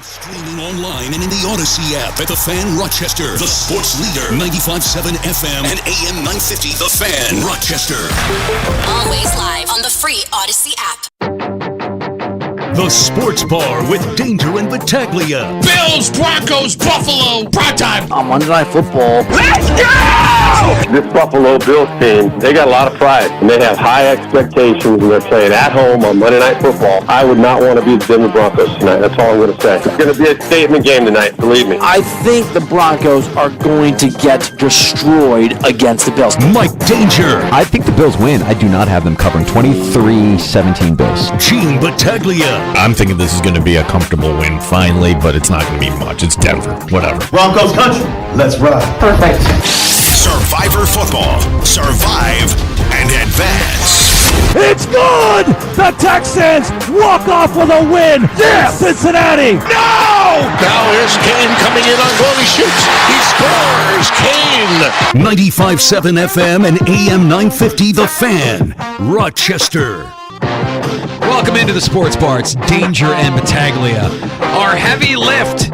Streaming online and in the Odyssey app at The Fan Rochester. The sports leader, 95.7 FM and AM 950. The Fan Rochester. Always live on the free Odyssey app. The Sports Bar with Danger and Battaglia. Bills, Broncos, Buffalo, prime time. On Monday Night Football. Let's go! This Buffalo Bills team, they got a lot of pride, and they have high expectations, and they're playing at home on Monday Night Football. I would not want to be the Denver Broncos tonight. That's all I'm going to say. It's going to be a statement game tonight, believe me. I think the Broncos are going to get destroyed against the Bills. Mike Danger. I think the Bills win. I do not have them covering 23-17 Bills. Gene Battaglia. I'm thinking this is going to be a comfortable win finally, but it's not going to be much. It's Denver. Whatever. Broncos country. Let's ride. Perfect. Survivor football. Survive and advance. It's good! The Texans walk off with a win! Yeah! Cincinnati! No! Now here's Kane coming in on goal. He shoots. He scores. Kane. 95.7 FM and AM 950 The Fan. Rochester. Welcome into the Sports Bar. It's Danger and Battaglia. Our heavy lift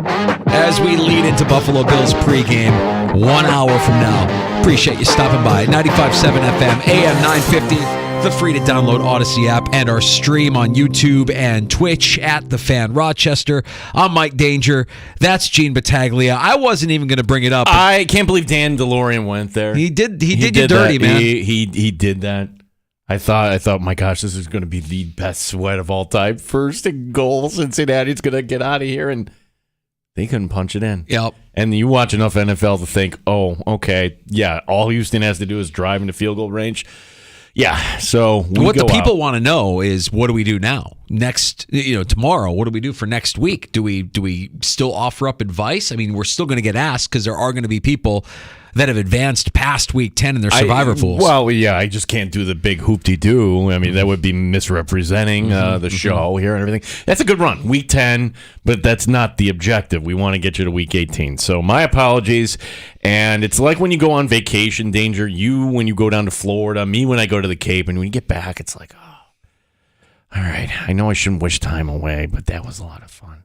as we lead into Buffalo Bills pregame 1 hour from now. Appreciate you stopping by. 95.7 FM, AM 950, the free to download Odyssey app, and our stream on YouTube and Twitch at The Fan Rochester. I'm Mike Danger. That's Gene Battaglia. I wasn't even going to bring it up. I can't believe Dan DeLorean went there. He did you dirty, that. man. He did that. I thought, my gosh, this is going to be the best sweat of all time. First and goal, Cincinnati's going to get out of here, and they couldn't punch it in. Yep. And you watch enough NFL to think, oh, okay, yeah, all Houston has to do is drive into field goal range. Yeah, so what the people want to know is, what do we do now? Next, tomorrow, what do we do for next week? Do we still offer up advice? I mean, we're still going to get asked because there are going to be people that have advanced past week 10 in their survivor pools. Well, yeah, I just can't do the big hoop-de-doo. I mean, that would be misrepresenting the show here and everything. That's a good run, week 10, but that's not the objective. We want to get you to week 18. So my apologies. And it's like when you go on vacation, Danger, you when you go down to Florida, me when I go to the Cape, and when you get back, it's like, oh, all right, I know I shouldn't wish time away, but that was a lot of fun.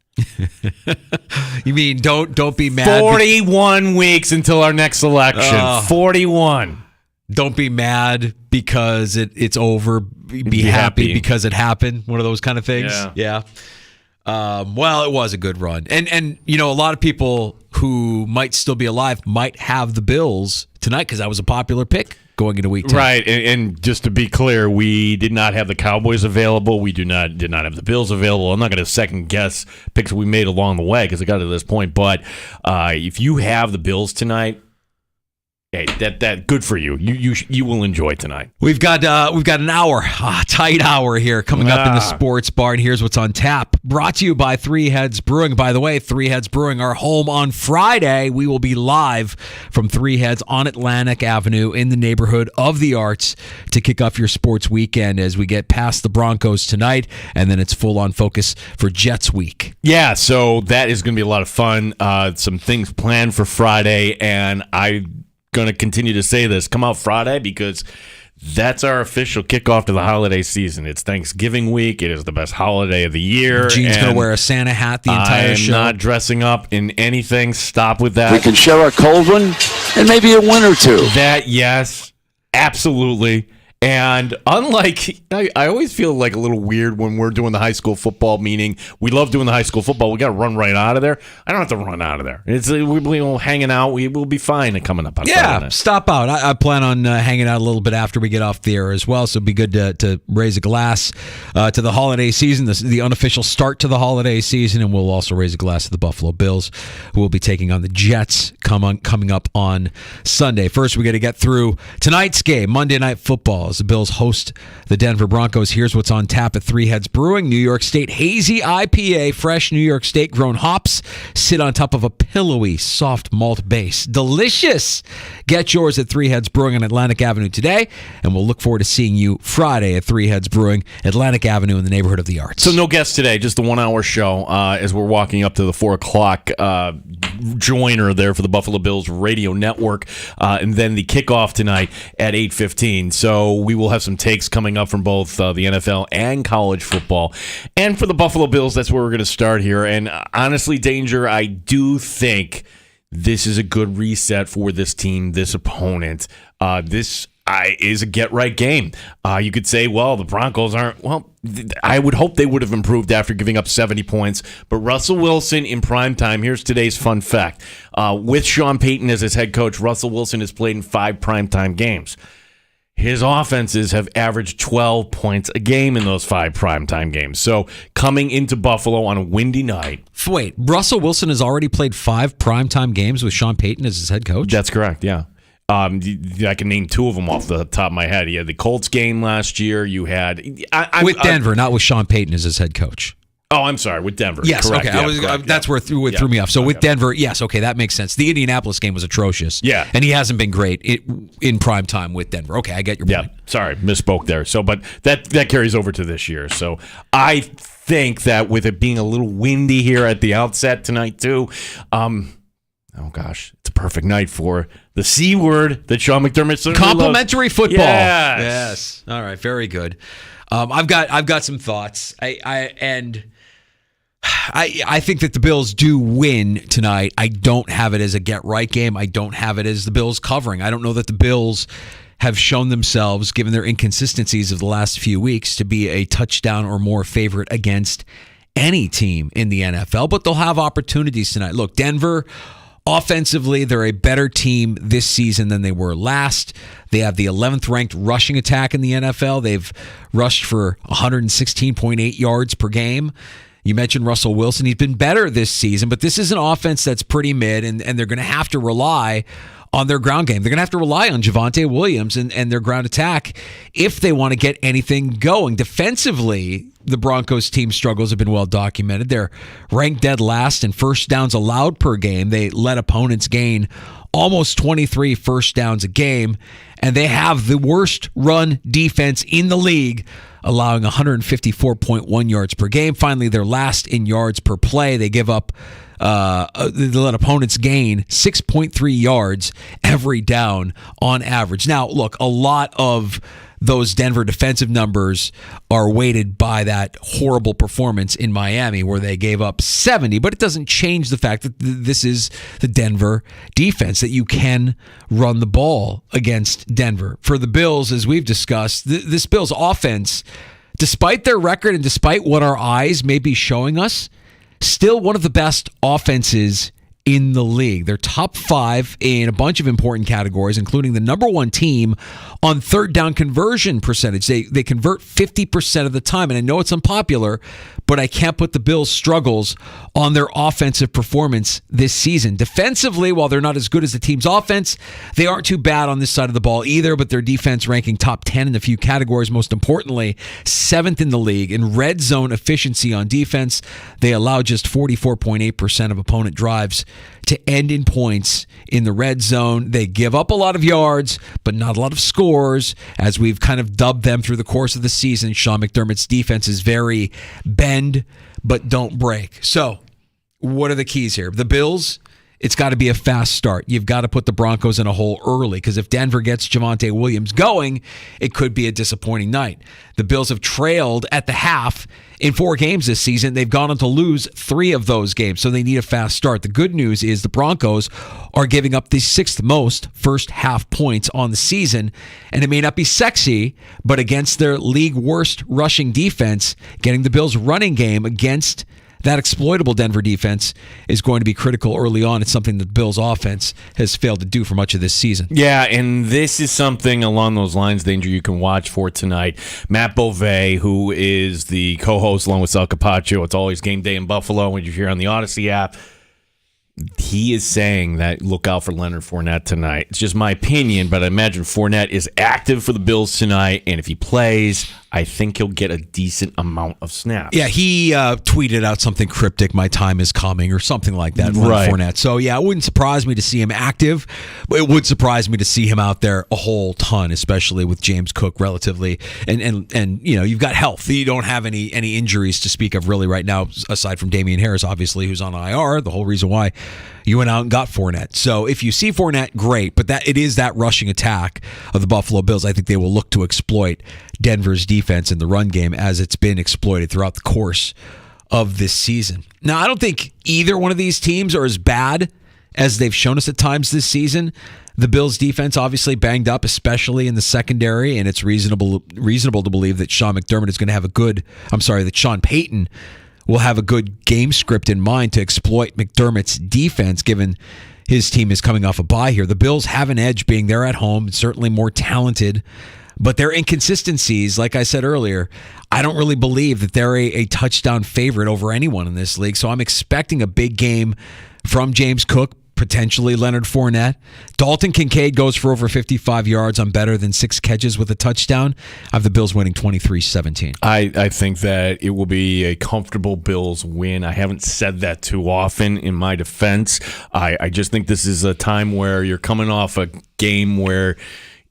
You mean don't be mad? 41 weeks until our next election. 41. Don't be mad because it's over. Be happy because it happened. One of those kind of things. Yeah. Well, it was a good run, and a lot of people who might still be alive might have the Bills tonight because that was a popular pick going into week 10. Right, and just to be clear, we did not have the Cowboys available. We did not have the Bills available. I'm not going to second guess picks we made along the way because it got to this point. But if you have the Bills tonight, hey, that good for you. You will enjoy tonight. We've got an hour, a tight hour here coming up in the Sports Bar, and here's what's on tap. Brought to you by Three Heads Brewing. By the way, Three Heads Brewing are home on Friday. We will be live from Three Heads on Atlantic Avenue in the neighborhood of the Arts to kick off your sports weekend as we get past the Broncos tonight, and then it's full on focus for Jets week. Yeah, so that is going to be a lot of fun. Some things planned for Friday, and I'm going to continue to say this. Come out Friday because that's our official kickoff to the holiday season. It's Thanksgiving week. It is the best holiday of the year. Gene's going to wear a Santa hat the entire show. I'm not dressing up in anything. Stop with that. We can share a cold one and maybe a win or two. That, yes, absolutely. And unlike, I always feel like a little weird when we're doing the high school football, meaning we love doing the high school football. We got to run right out of there. I don't have to run out of there. We're hanging out. We will be fine coming up on Saturday. Stop out. I plan on hanging out a little bit after we get off the air as well, so it'd be good to raise a glass to the holiday season, the unofficial start to the holiday season, and we'll also raise a glass to the Buffalo Bills, who will be taking on the Jets coming up on Sunday. First, we got to get through tonight's game, Monday Night Football. As the Bills host the Denver Broncos, here's what's on tap at Three Heads Brewing. New York State Hazy IPA, fresh New York State grown hops sit on top of a pillowy, soft malt base. Delicious! Get yours at Three Heads Brewing on Atlantic Avenue today, and we'll look forward to seeing you Friday at Three Heads Brewing, Atlantic Avenue in the neighborhood of the Arts. So no guests today, just the 1 hour show as we're walking up to the 4 o'clock joiner there for the Buffalo Bills radio network, and then the kickoff tonight at 8:15. So we will have some takes coming up from both the NFL and college football. And for the Buffalo Bills, that's where we're going to start here. And honestly, Danger, I do think this is a good reset for this team, this opponent. This is a get-right game. You could say, well, the Broncos aren't... Well, I would hope they would have improved after giving up 70 points. But Russell Wilson in primetime, here's today's fun fact. With Sean Payton as his head coach, Russell Wilson has played in 5 primetime games. His offenses have averaged 12 points a game in those 5 primetime games. So coming into Buffalo on a windy night... Wait, Russell Wilson has already played 5 primetime games with Sean Payton as his head coach? That's correct, yeah. I can name 2 of them off the top of my head. You had the Colts game last year. You had... with Denver, not with Sean Payton as his head coach. Oh, I'm sorry, with Denver. Yes, correct. okay. Correct, that's where it threw me off. So with Denver, yes, okay, that makes sense. The Indianapolis game was atrocious. Yeah. And he hasn't been great in prime time with Denver. Okay, I get your point. Sorry, misspoke there. So, but that carries over to this year. So I think that with it being a little windy here at the outset tonight too, oh gosh, it's a perfect night for the C word that Sean McDermott certainly complimentary loves. Football. Yes. All right, very good. I've got some thoughts. I think that the Bills do win tonight. I don't have it as a get-right game. I don't have it as the Bills covering. I don't know that the Bills have shown themselves, given their inconsistencies of the last few weeks, to be a touchdown or more favorite against any team in the NFL, but they'll have opportunities tonight. Look, Denver, offensively, they're a better team this season than they were last. They have the 11th ranked rushing attack in the NFL. They've rushed for 116.8 yards per game. You mentioned Russell Wilson. He's been better this season, but this is an offense that's pretty mid, and they're going to have to rely on their ground game. They're going to have to rely on Javonte Williams and their ground attack if they want to get anything going. Defensively, the Broncos team struggles have been well documented. They're ranked dead last in first downs allowed per game. They let opponents gain almost 23 first downs a game, and they have the worst run defense in the league, allowing 154.1 yards per game. Finally, they're last in yards per play. They give up, they let opponents gain 6.3 yards every down on average. Now, look, a lot of those Denver defensive numbers are weighted by that horrible performance in Miami where they gave up 70, but it doesn't change the fact that this is the Denver defense, that you can run the ball against Denver. For the Bills, as we've discussed, this Bills offense, despite their record and despite what our eyes may be showing us, still one of the best offenses in the league. They're top 5 in a bunch of important categories, including the number 1 team on third down conversion percentage. They convert 50% of the time, and I know it's unpopular, but I can't put the Bills' struggles on their offensive performance this season. Defensively, while they're not as good as the team's offense, they aren't too bad on this side of the ball either, but their defense ranking top 10 in a few categories. Most importantly, 7th in the league in red zone efficiency on defense. They allow just 44.8% of opponent drives to end in points in the red zone. They give up a lot of yards, but not a lot of scores. As we've kind of dubbed them through the course of the season, Sean McDermott's defense is very bend, but don't break. So, what are the keys here? The Bills, it's got to be a fast start. You've got to put the Broncos in a hole early, because if Denver gets Javonte Williams going, it could be a disappointing night. The Bills have trailed at the half in 4 games this season. They've gone on to lose 3 of those games, so they need a fast start. The good news is the Broncos are giving up the 6th most first half points on the season, and it may not be sexy, but against their league worst rushing defense, getting the Bills' running game against that exploitable Denver defense is going to be critical early on. It's something that the Bills' offense has failed to do for much of this season. Yeah, and this is something along those lines, Danger, you can watch for tonight. Matt Beauvais, who is the co-host along with Sal Capaccio, it's always game day in Buffalo when you hear on the Odyssey app, he is saying that look out for Leonard Fournette tonight. It's just my opinion, but I imagine Fournette is active for the Bills tonight, and if he plays, I think he'll get a decent amount of snaps. Yeah, he tweeted out something cryptic, "My time is coming," or something like that. Right. Fournette. So yeah, it wouldn't surprise me to see him active, but it would surprise me to see him out there a whole ton, especially with James Cook relatively, and you've got health. You don't have any injuries to speak of really right now, aside from Damian Harris, obviously, who's on IR. The whole reason why you went out and got Fournette. So if you see Fournette, great, but that it is that rushing attack of the Buffalo Bills. I think they will look to exploit Denver's defense in the run game as it's been exploited throughout the course of this season. Now, I don't think either one of these teams are as bad as they've shown us at times this season. The Bills' defense obviously banged up, especially in the secondary, and it's reasonable to believe that Sean McDermott is going to have that Sean Payton will have a good game script in mind to exploit McDermott's defense, given his team is coming off a bye here. The Bills have an edge being they're at home, certainly more talented, but their inconsistencies, like I said earlier, I don't really believe that they're a touchdown favorite over anyone in this league. So I'm expecting a big game from James Cook, potentially Leonard Fournette. Dalton Kincaid goes for over 55 yards on better than 6 catches with a touchdown. I have the Bills winning 23-17. I think that it will be a comfortable Bills win. I haven't said that too often in my defense. I just think this is a time where you're coming off a game where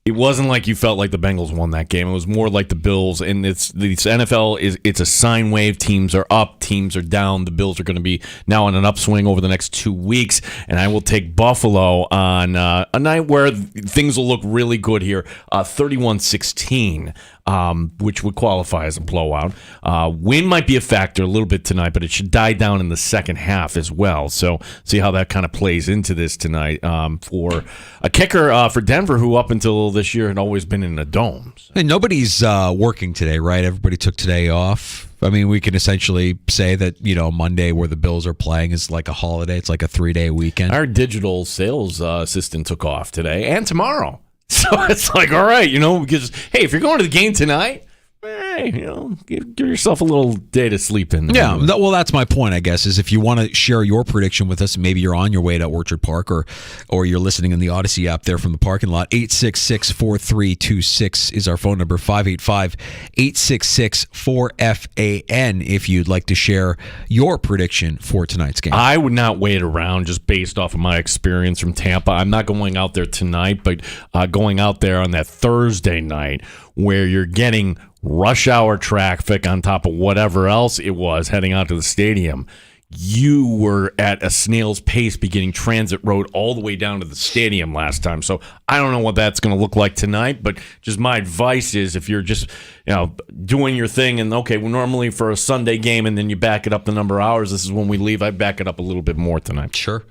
it wasn't like you felt like the Bengals won that game. It was more like the Bills. And this NFL it's a sine wave. Teams are up, teams are down. The Bills are going to be now on an upswing over the next 2 weeks. And I will take Buffalo on a night where things will look really good here. 31-16. Which would qualify as a blowout. Wind might be a factor a little bit tonight, but it should die down in the second half as well. So see how that kind of plays into this tonight for a kicker for Denver, who up until this year had always been in a dome. So. And nobody's working today, right? Everybody took today off. I mean, we can essentially say that, Monday where the Bills are playing is like a holiday. It's like a 3-day weekend. Our digital sales assistant took off today and tomorrow. So it's like, all right, because, hey, if you're going to the game tonight, give yourself a little day to sleep in. Yeah, well, that's my point, I guess, is if you want to share your prediction with us, maybe you're on your way to Orchard Park or you're listening in the Odyssey app there from the parking lot, 866-4326 is our phone number, 585-866-4FAN if you'd like to share your prediction for tonight's game. I would not wait around just based off of my experience from Tampa. I'm not going out there tonight, but going out there on that Thursday night where you're getting rush hour traffic on top of whatever else it was heading out to the stadium. You were at a snail's pace beginning Transit Road all the way down to the stadium last time. So I don't know what that's going to look like tonight, but just my advice is if you're just doing your thing and, okay, well, normally for a Sunday game and then you back it up the number of hours, this is when we leave. I back it up a little bit more tonight. Sure.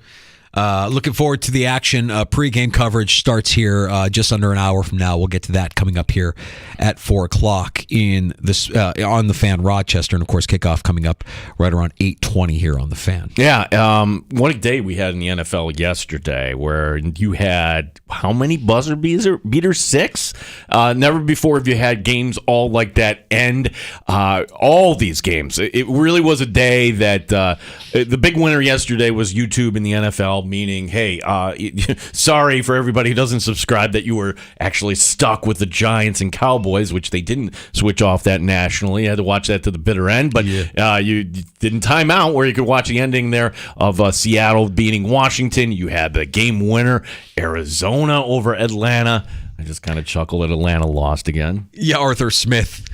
Looking forward to the action. Pre-game coverage starts here just under an hour from now. We'll get to that coming up here at 4 o'clock in this on the Fan Rochester, and of course kickoff coming up right around 8:20 here on the Fan. Yeah, what a day we had in the NFL yesterday, where you had how many buzzer beaters? 6. Never before have you had games all like that end. All these games. It really was a day that the big winner yesterday was YouTube in the NFL. Meaning, hey, sorry for everybody who doesn't subscribe that you were actually stuck with the Giants and Cowboys, which they didn't switch off that nationally. You had to watch that to the bitter end, but you didn't time out where you could watch the ending there of Seattle beating Washington. You had the game winner, Arizona over Atlanta. I just kind of chuckle that Atlanta lost again. Yeah, Arthur Smith.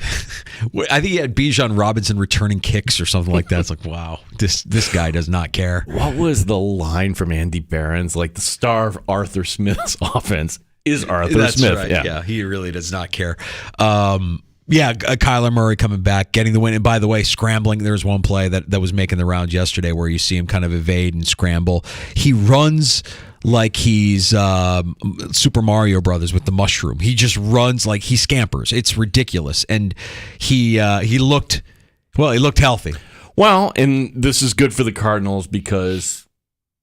I think he had Bijan Robinson returning kicks or something like that. It's like, wow, this guy does not care. What was the line from Andy Behrens? Like, the star of Arthur Smith's offense is Arthur Smith. Right. Yeah, he really does not care. Kyler Murray coming back, getting the win. And by the way, scrambling. There was one play that was making the rounds yesterday where you see him kind of evade and scramble. He runs like he's Super Mario Brothers with the mushroom. He just runs like he scampers. It's ridiculous. And he looked healthy. Well, and this is good for the Cardinals because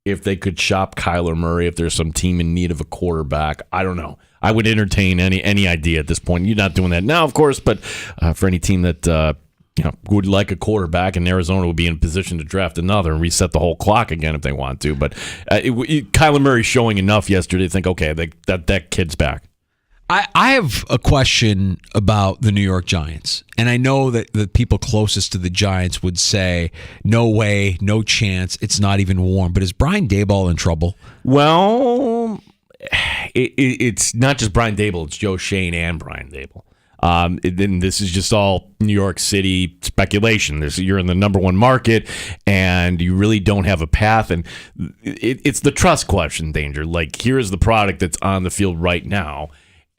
if they could shop Kyler Murray, if there's some team in need of a quarterback, I don't know. I would entertain any idea at this point. You're not doing that now, of course, but for any team that would like a quarterback, and Arizona would be in a position to draft another and reset the whole clock again if they want to. But Kyler Murray showing enough yesterday to think, okay, that kid's back. I have a question about the New York Giants. And I know that the people closest to the Giants would say, no way, no chance, it's not even warm. But is Brian Daboll in trouble? Well, it's not just Brian Daboll. It's Joe Shane and Brian Daboll. Then this is just all New York City speculation. You're in the number one market, and you really don't have a path. And it's the trust question, Danger. Like, here's the product that's on the field right now.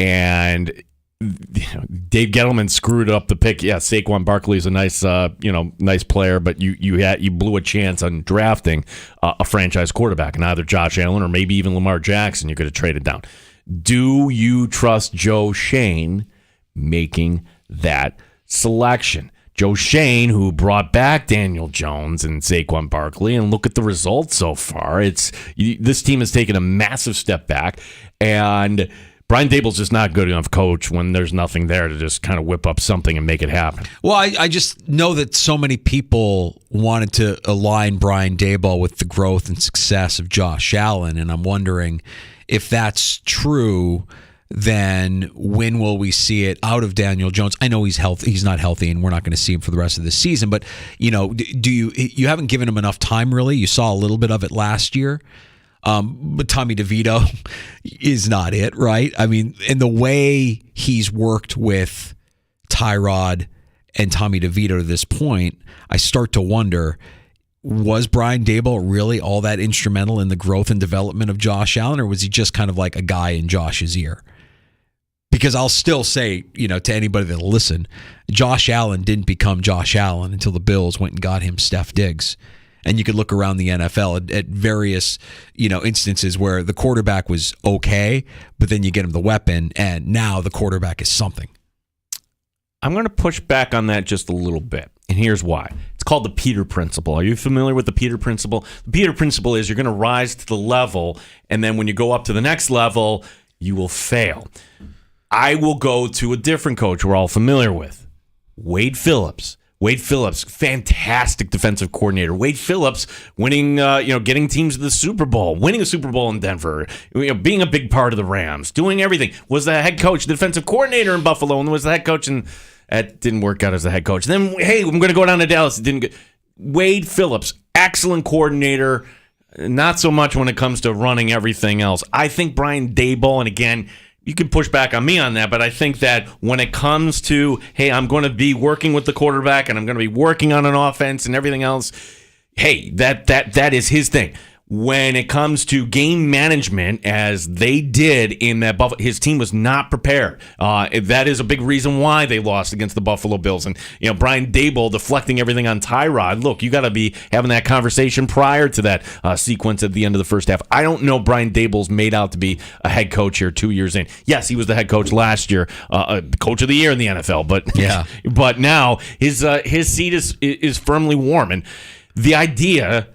And Dave Gettleman screwed up the pick. Yeah, Saquon Barkley is a nice player, but you blew a chance on drafting a franchise quarterback, and either Josh Allen or maybe even Lamar Jackson. You could have traded down. Do you trust Joe Shane making that selection? Joe Shane, who brought back Daniel Jones and Saquon Barkley, and look at the results so far. This team has taken a massive step back, and Brian Daboll's just not good enough coach when there's nothing there to just kind of whip up something and make it happen. Well, I just know that so many people wanted to align Brian Daboll with the growth and success of Josh Allen, and I'm wondering if that's true. Then when will we see it out of Daniel Jones? I know he's not healthy, and we're not going to see him for the rest of the season. But do you haven't given him enough time? Really, you saw a little bit of it last year. But Tommy DeVito is not it, right? I mean, and the way he's worked with Tyrod and Tommy DeVito to this point, I start to wonder, was Brian Daboll really all that instrumental in the growth and development of Josh Allen, or was he just kind of like a guy in Josh's ear? Because I'll still say, to anybody that'll listen, Josh Allen didn't become Josh Allen until the Bills went and got him Steph Diggs. And you could look around the NFL at various, instances where the quarterback was okay, but then you get him the weapon, and now the quarterback is something. I'm going to push back on that just a little bit, and here's why. It's called the Peter Principle. Are you familiar with the Peter Principle? The Peter Principle is you're going to rise to the level, and then when you go up to the next level, you will fail. I will go to a different coach we're all familiar with, Wade Phillips. Wade Phillips, fantastic defensive coordinator. Wade Phillips winning, getting teams to the Super Bowl, winning a Super Bowl in Denver, being a big part of the Rams, doing everything. Was the head coach, the defensive coordinator in Buffalo, and was the head coach, and that didn't work out as the head coach. Then, hey, I'm going to go down to Dallas. It didn't go. Wade Phillips, excellent coordinator, not so much when it comes to running everything else. I think Brian Daboll, and again, you can push back on me on that, but I think that when it comes to, hey, I'm going to be working with the quarterback and I'm going to be working on an offense and everything else, hey, that is his thing. When it comes to game management, as they did in that Buffalo, his team was not prepared. That is a big reason why they lost against the Buffalo Bills. And Brian Daboll deflecting everything on Tyrod. Look, you got to be having that conversation prior to that sequence at the end of the first half. I don't know Brian Daboll's made out to be a head coach here 2 years in. Yes, he was the head coach last year, coach of the year in the NFL. But yeah, but now his seat is firmly warm, and the idea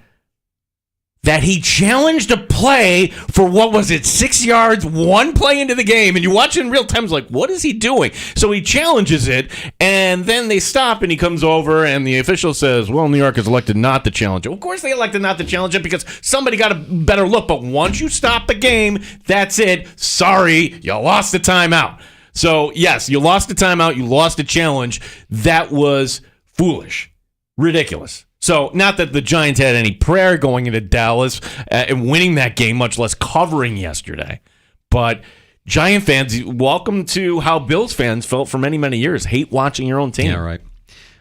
that he challenged a play for, 6 yards, one play into the game, and you watch it in real time, it's like, what is he doing? So he challenges it, and then they stop, and he comes over, and the official says, well, New York has elected not to challenge it. Well, of course they elected not to challenge it because somebody got a better look, but once you stop the game, that's it. Sorry, you lost the timeout. So, yes, you lost the timeout, you lost the challenge. That was foolish, ridiculous. So, not that the Giants had any prayer going into Dallas and winning that game, much less covering yesterday. But Giant fans, welcome to how Bills fans felt for many, many years. Hate watching your own team. Yeah, right.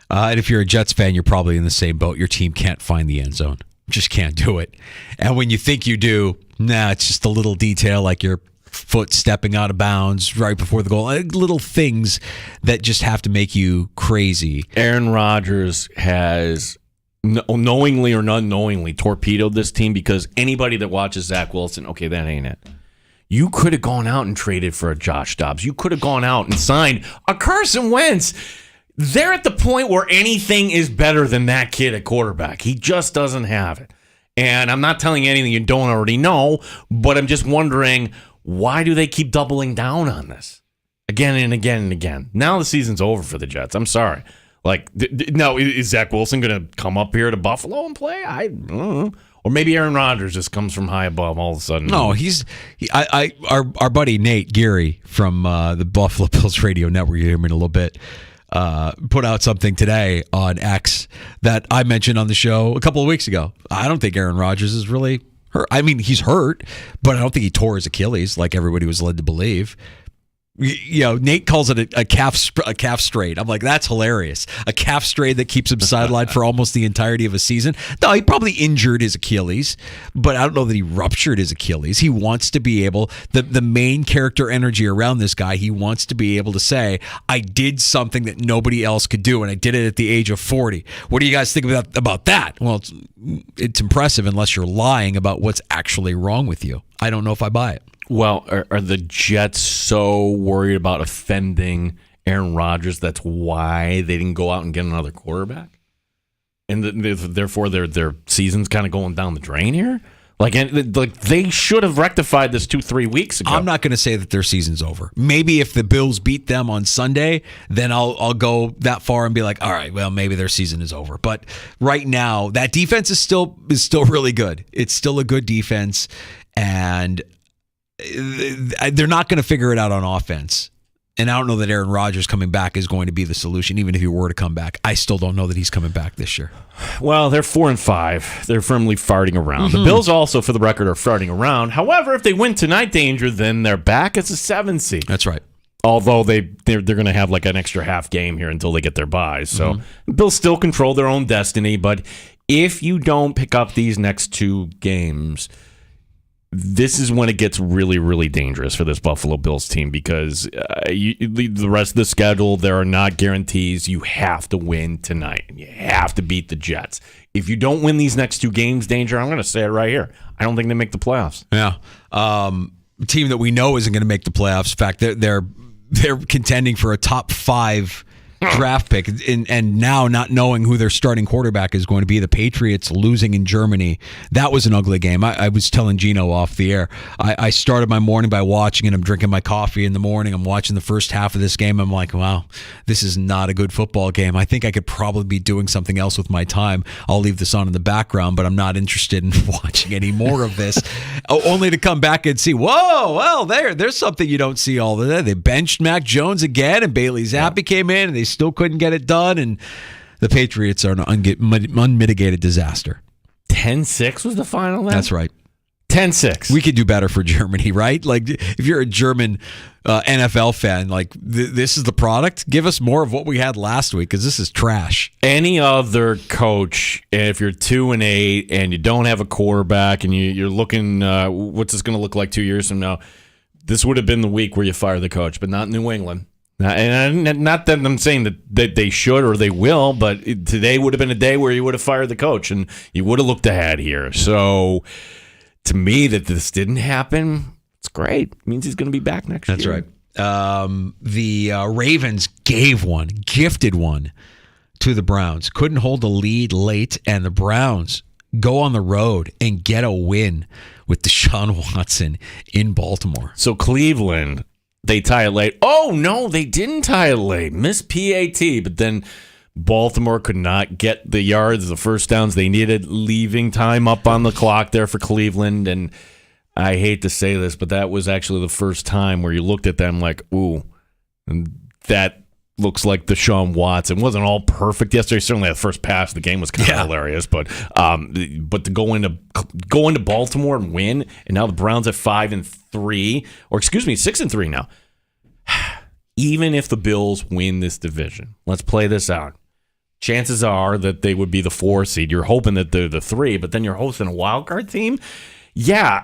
And if you're a Jets fan, you're probably in the same boat. Your team can't find the end zone. Just can't do it. And when you think you do, it's just a little detail like your foot stepping out of bounds right before the goal. Little things that just have to make you crazy. Aaron Rodgers has knowingly or unknowingly torpedoed this team because anybody that watches Zach Wilson, okay, that ain't it. You could have gone out and traded for a Josh Dobbs. You could have gone out and signed a Carson Wentz. They're at the point where anything is better than that kid at quarterback. He just doesn't have it. And I'm not telling you anything you don't already know, but I'm just wondering, why do they keep doubling down on this again and again and again? Now the season's over for the Jets. I'm sorry. Now, is Zach Wilson going to come up here to Buffalo and play? I don't know. Or maybe Aaron Rodgers just comes from high above all of a sudden. No, our buddy Nate Geary from the Buffalo Bills radio network, you hear me in a little bit, put out something today on X that I mentioned on the show a couple of weeks ago. I don't think Aaron Rodgers is really hurt. I mean, he's hurt, but I don't think he tore his Achilles like everybody was led to believe. Nate calls it a calf strain. I'm like, that's hilarious. A calf strain that keeps him sidelined for almost the entirety of a season. No, he probably injured his Achilles, but I don't know that he ruptured his Achilles. He wants to be able, the main character energy around this guy, he wants to be able to say, I did something that nobody else could do, and I did it at the age of 40. What do you guys think about that? Well, it's impressive unless you're lying about what's actually wrong with you. I don't know if I buy it. Well, are the Jets so worried about offending Aaron Rodgers that's why they didn't go out and get another quarterback? And therefore their season's kind of going down the drain here? Like they should have rectified this 2-3 weeks ago. I'm not going to say that their season's over. Maybe if the Bills beat them on Sunday, then I'll go that far and be like, all right, well, maybe their season is over. But right now, that defense is still really good. It's still a good defense, and they're not going to figure it out on offense. And I don't know that Aaron Rodgers coming back is going to be the solution, even if he were to come back. I still don't know that he's coming back this year. Well, they're 4-5. They're firmly farting around. Mm-hmm. The Bills also, for the record, are farting around. However, if they win tonight, Danger, then they're back as a 7 seed. That's right. Although they're going to have like an extra half game here until they get their buys. So Bills still control their own destiny. But if you don't pick up these next 2 games, this is when it gets really, really dangerous for this Buffalo Bills team because the rest of the schedule, there are not guarantees. You have to win tonight. You have to beat the Jets. If you don't win these next 2 games, Danger, I'm going to say it right here. I don't think they make the playoffs. Yeah. Team that we know isn't going to make the playoffs. In fact, they're contending for a top 5 draft pick, and now not knowing who their starting quarterback is going to be. The Patriots losing in Germany. That was an ugly game. I was telling Gino off the air. I started my morning by watching it. I'm drinking my coffee in the morning. I'm watching the first half of this game. I'm like, wow, this is not a good football game. I think I could probably be doing something else with my time. I'll leave this on in the background, but I'm not interested in watching any more of this. Only to come back and see, whoa, well, there's something you don't see all the time. They benched Mac Jones again, and Bailey Zappi came in, and they still couldn't get it done, and the Patriots are an unmitigated disaster. 10-6 was the final then? That's right. 10-6. We could do better for Germany, right? Like, if you're a German NFL fan, like, this is the product. Give us more of what we had last week, because this is trash. Any other coach, if you're 2-8 and you don't have a quarterback and you're looking, what's this going to look like 2 years from now? This would have been the week where you fire the coach, but not New England. And not that I'm saying that they should or they will, but today would have been a day where you would have fired the coach and you would have looked ahead here. So to me, that this didn't happen, it's great. It means he's going to be back next year. That's right. The Ravens gifted one to the Browns. Couldn't hold a lead late, and the Browns go on the road and get a win with Deshaun Watson in Baltimore. So Cleveland, they tie it late. Oh, no, they didn't tie it late. Missed PAT, but then Baltimore could not get the yards, the first downs they needed, leaving time up on the clock there for Cleveland. And I hate to say this, but that was actually the first time where you looked at them like, ooh, and that looks like Deshaun Watson. Wasn't all perfect yesterday. Certainly the first pass of the game was kind of hilarious, but to go into Baltimore and win, and now the Browns at 5-3, or excuse me, 6-3 now. Even if the Bills win this division, let's play this out. Chances are that they would be the 4 seed. You're hoping that they're the 3, but then you're hosting a wild card team. Yeah.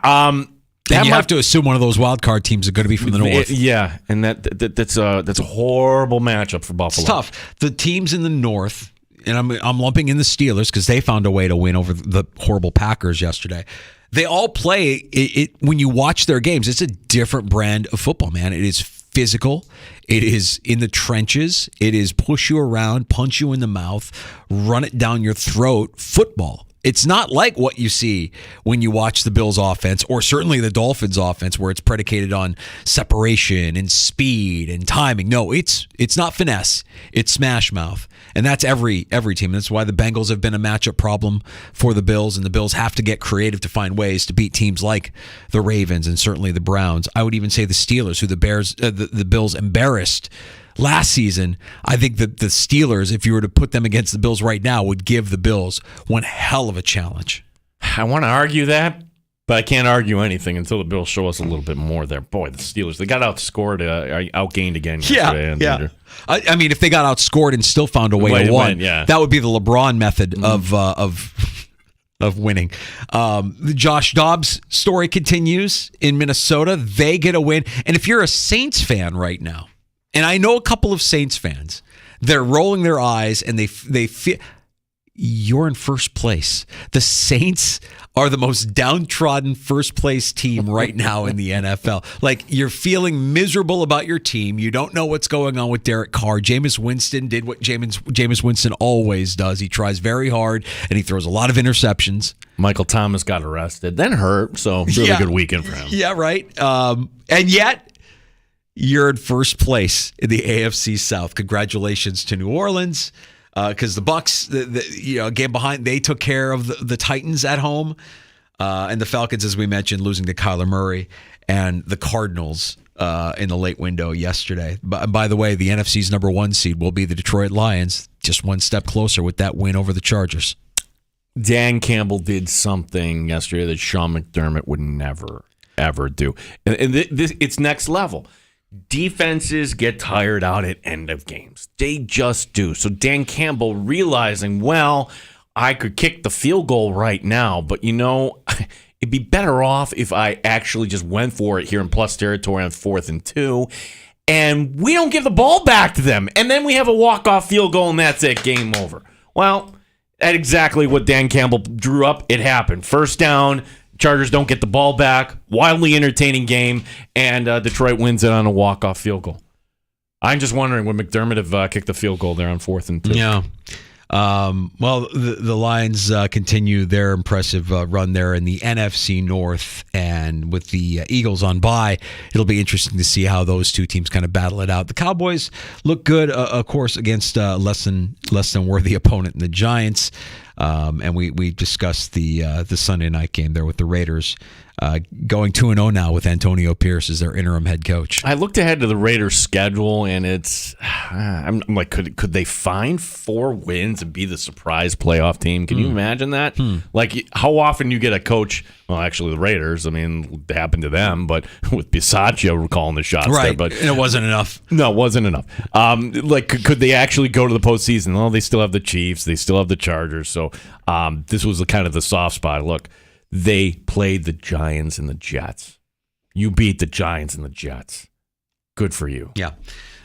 And you have to assume one of those wild card teams are going to be from the north. Yeah, and that's a horrible matchup for Buffalo. It's tough. The teams in the north, and I'm lumping in the Steelers because they found a way to win over the horrible Packers yesterday. They all play it when you watch their games. It's a different brand of football, man. It is physical. It is in the trenches. It is push you around, punch you in the mouth, run it down your throat football. It's not like what you see when you watch the Bills offense or certainly the Dolphins offense where it's predicated on separation and speed and timing. No, it's not finesse. It's smash mouth. And that's every team. That's why the Bengals have been a matchup problem for the Bills, and the Bills have to get creative to find ways to beat teams like the Ravens and certainly the Browns. I would even say the Steelers, who the Bills embarrassed last season. I think that the Steelers, if you were to put them against the Bills right now, would give the Bills one hell of a challenge. I want to argue that, but I can't argue anything until the Bills show us a little bit more there. Boy, the Steelers, they got outscored, outgained again yesterday. Yeah. I mean, if they got outscored and still found a way to win, that would be the LeBron method of winning. The Josh Dobbs story continues in Minnesota. They get a win. And if you're a Saints fan right now, and I know a couple of Saints fans, they're rolling their eyes and they feel you're in first place. The Saints are the most downtrodden first place team right now in the NFL. Like, you're feeling miserable about your team. You don't know what's going on with Derek Carr. Jameis Winston did what Jameis Winston always does. He tries very hard and he throws a lot of interceptions. Michael Thomas got arrested, then hurt. So really good weekend for him. Yeah, right. And yet you're in first place in the AFC South. Congratulations to New Orleans. Because the Bucks, the game behind, they took care of the Titans at home, and the Falcons, as we mentioned, losing to Kyler Murray, and the Cardinals in the late window yesterday. By the way, the NFC's number 1 seed will be the Detroit Lions, just one step closer with that win over the Chargers. Dan Campbell did something yesterday that Sean McDermott would never, ever do, and it's next level. Defenses get tired out at end of games. They just do. So Dan Campbell realizing, well, I could kick the field goal right now, but it'd be better off if I actually just went for it here in plus territory on 4th and 2, and we don't give the ball back to them, and then we have a walk-off field goal, and that's it, game over. Well, that's exactly what Dan Campbell drew up. It happened. First down. Chargers don't get the ball back. Wildly entertaining game, and Detroit wins it on a walk-off field goal. I'm just wondering, would McDermott have kicked the field goal there on 4th and 2? Yeah. Well, the Lions continue their impressive run there in the NFC North, and with the Eagles on bye, it'll be interesting to see how those two teams kind of battle it out. The Cowboys look good, of course, against less than worthy opponent in the Giants. And we discussed the Sunday night game there with the Raiders going 2-0 now with Antonio Pierce as their interim head coach. I looked ahead to the Raiders' schedule, and I'm like, could they find 4 wins and be the surprise playoff team? Can you imagine that? Like, how often you get a coach? Well, actually, the Raiders. I mean, it happened to them, but with Bisaccia calling the shots right. there, but and it wasn't enough. No, it wasn't enough. Could they actually go to the postseason? Well, they still have the Chiefs, they still have the Chargers, so this was kind of the soft spot. Look. They played the Giants and the Jets. You beat the Giants and the Jets. Good for you. Yeah.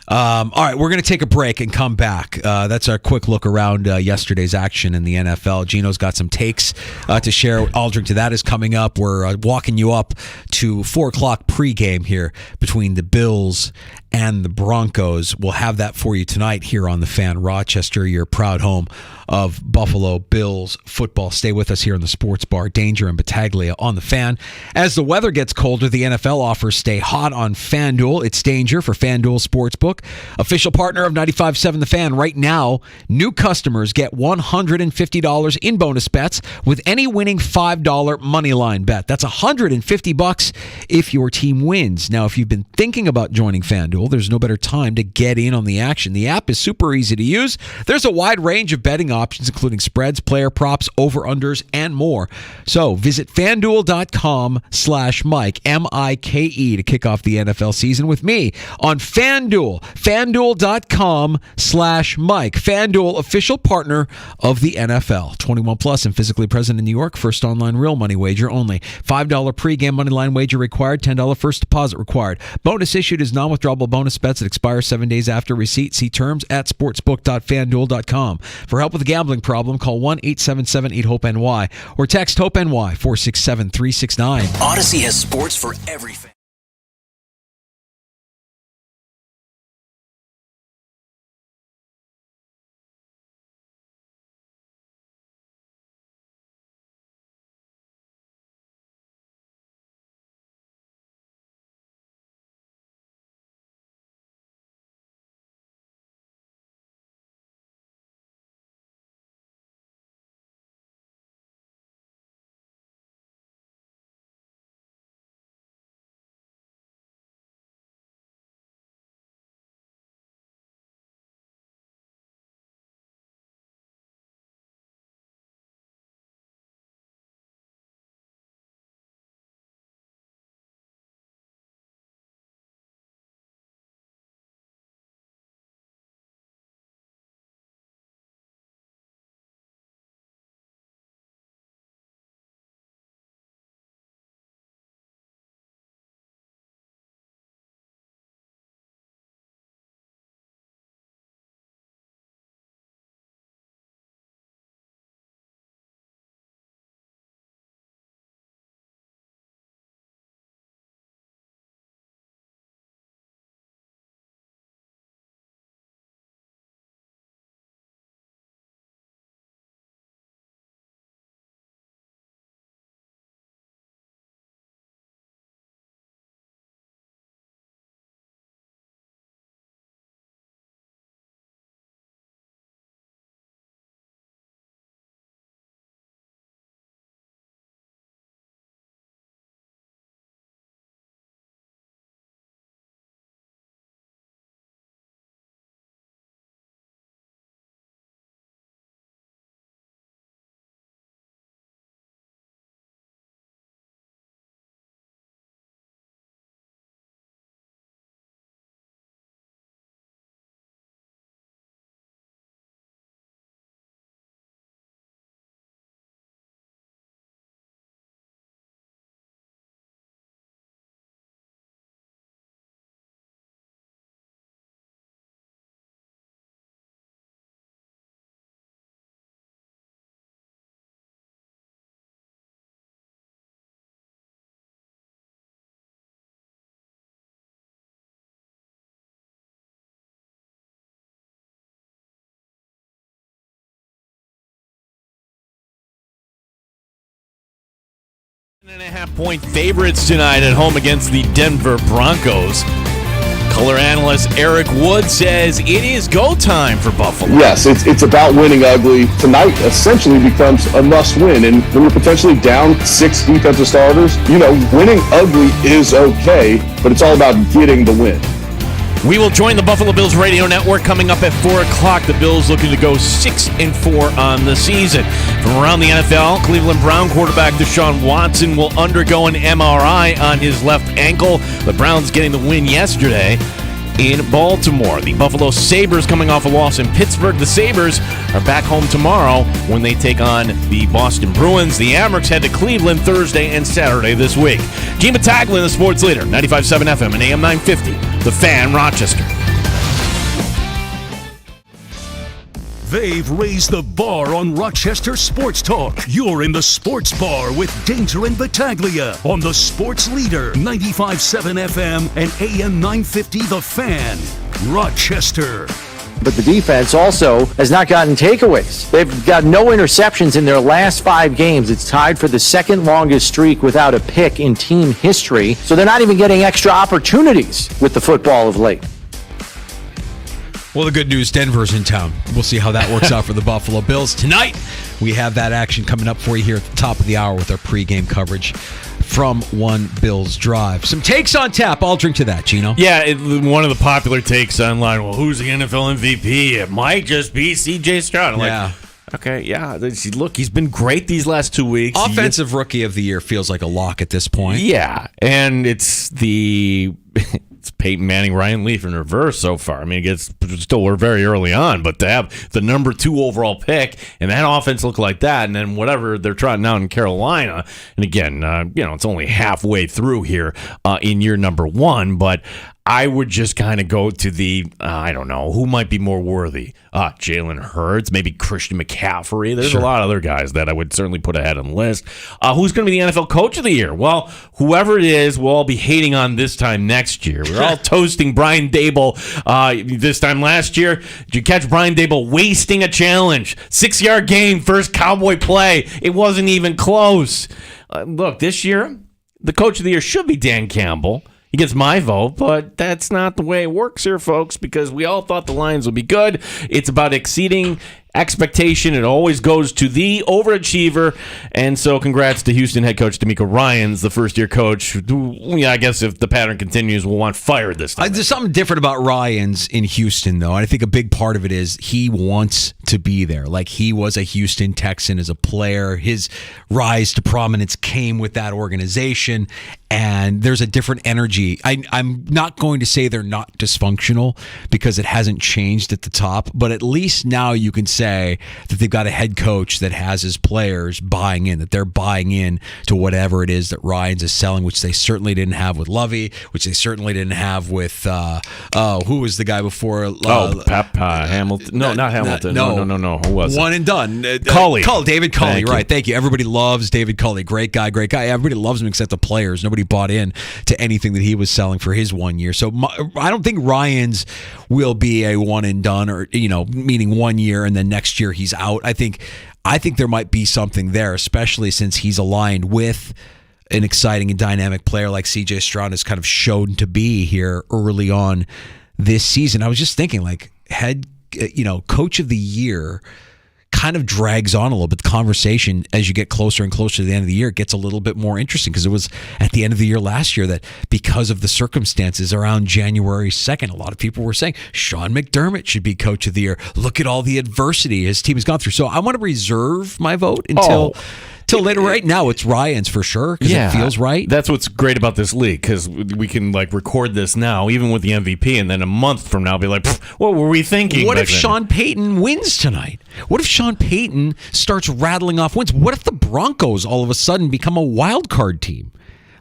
All right, we're going to take a break and come back. That's our quick look around yesterday's action in the NFL. Gino's got some takes to share. Aldrich to that is coming up. We're walking you up to 4 o'clock pregame here between the Bills and the Broncos. We'll have that for you tonight here on The Fan. Rochester, your proud home of Buffalo Bills football. Stay with us here in the Sports Bar. Danger and Battaglia on The Fan. As the weather gets colder, the NFL offers stay hot on FanDuel. It's Danger for FanDuel Sportsbook, official partner of 95.7 The Fan. Right now, new customers get $150 in bonus bets with any winning $5 money line bet. That's $150 if your team wins. Now, if you've been thinking about joining FanDuel, there's no better time to get in on the action. The app is super easy to use. There's a wide range of betting options, including spreads, player props, over-unders, and more. So visit FanDuel.com/Mike, M-I-K-E, to kick off the NFL season with me on FanDuel. FanDuel.com/Mike. FanDuel, official partner of the NFL. 21 plus and physically present in New York. First online real money wager only. $5 pregame money line wager required. $10 first deposit required. Bonus issued is non-withdrawable bonus bets that expire 7 days after receipt. See terms at sportsbook.fanduel.com. For help with a gambling problem, call 1-877-8-HOPE-NY or text HOPE-NY 467-369. Odyssey has sports for everything. 1.5-point favorites tonight at home against the Denver Broncos. Color analyst Eric Wood says it is go time for Buffalo. Yes, it's about winning ugly. Tonight essentially becomes a must-win, and when you're potentially down 6 defensive starters, winning ugly is okay, but it's all about getting the win. We will join the Buffalo Bills radio network coming up at 4 o'clock. The Bills looking to go 6-4 on the season. From around the NFL, Cleveland Brown quarterback Deshaun Watson will undergo an MRI on his left ankle. The Browns getting the win yesterday in Baltimore. The Buffalo Sabres coming off a loss in Pittsburgh. The Sabres are back home tomorrow when they take on the Boston Bruins. The Amerks head to Cleveland Thursday and Saturday this week. Gene Battaglin, the sports leader, 95.7 FM and AM 950, The Fan, Rochester. They've raised the bar on Rochester Sports Talk. You're in the Sports Bar with Danger and Battaglia on the Sports Leader, 95.7 FM and AM 950 The Fan, Rochester. But the defense also has not gotten takeaways. They've got no interceptions in their last 5 games. It's tied for the second longest streak without a pick in team history. So they're not even getting extra opportunities with the football of late. Well, the good news, Denver's in town. We'll see how that works out for the Buffalo Bills. Tonight, we have that action coming up for you here at the top of the hour with our pregame coverage from One Bills Drive. Some takes on tap. I'll drink to that, Gino. Yeah, one of the popular takes online, well, who's the NFL MVP? It might just be C.J. Stroud. I'm like, okay, yeah. Look, he's been great these last 2 weeks. Offensive Rookie of the Year feels like a lock at this point. Yeah, and it's Peyton Manning, Ryan Leaf in reverse so far. I mean, we're very early on, but to have the number 2 overall pick and that offense look like that, and then whatever they're trotting out in Carolina, and again, it's only halfway through here in year number 1, but I would just kind of go to the, I don't know, who might be more worthy? Jalen Hurts, maybe Christian McCaffrey. There's a lot of other guys that I would certainly put ahead on the list. Who's going to be the NFL Coach of the Year? Well, whoever it is, we'll all be hating on this time next year. We're all toasting Brian Daboll this time last year. Did you catch Brian Daboll wasting a challenge? 6-yard gain, first Cowboy play. It wasn't even close. Look, this year, the Coach of the Year should be Dan Campbell. He gets my vote, but that's not the way it works here, folks, because we all thought the Lions would be good. It's about exceeding expectation. It always goes to the overachiever. And so congrats to Houston head coach DeMeco Ryans, the first-year coach, who, I guess if the pattern continues, will want fired this time. There's something different about Ryans in Houston, though. And I think a big part of it is he wants to be there. Like, he was a Houston Texan as a player. His rise to prominence came with that organization. And there's a different energy. I'm not going to say they're not dysfunctional because it hasn't changed at the top, but at least now you can say that they've got a head coach that has his players buying in, that they're buying in to whatever it is that Ryans is selling, which they certainly didn't have with Lovey, which they certainly didn't have with, who was the guy before? Hamilton. No, not Hamilton. No. Who was it? One and done. Culley. David Culley, right. Thank you. Everybody loves David Culley. Great guy. Everybody loves him except the players. Nobody bought in to anything that he was selling for his 1 year. So I don't think Ryans will be a one and done, or meaning 1 year and then next year he's out. I think there might be something there, especially since he's aligned with an exciting and dynamic player like C.J. Stroud has kind of shown to be here early on this season. I was just thinking, like, coach of the year kind of drags on a little bit. The conversation as you get closer and closer to the end of the year gets a little bit more interesting, because it was at the end of the year last year that because of the circumstances around January 2nd, a lot of people were saying Sean McDermott should be coach of the year. Look at all the adversity his team has gone through. So I want to reserve my vote until later. Right now, it's Ryans for sure, because it feels right. That's what's great about this league, because we can record this now, even with the MVP, and then a month from now be like, what were we thinking? What if Sean Payton wins tonight? What if Sean Payton starts rattling off wins? What if the Broncos all of a sudden become a wild card team?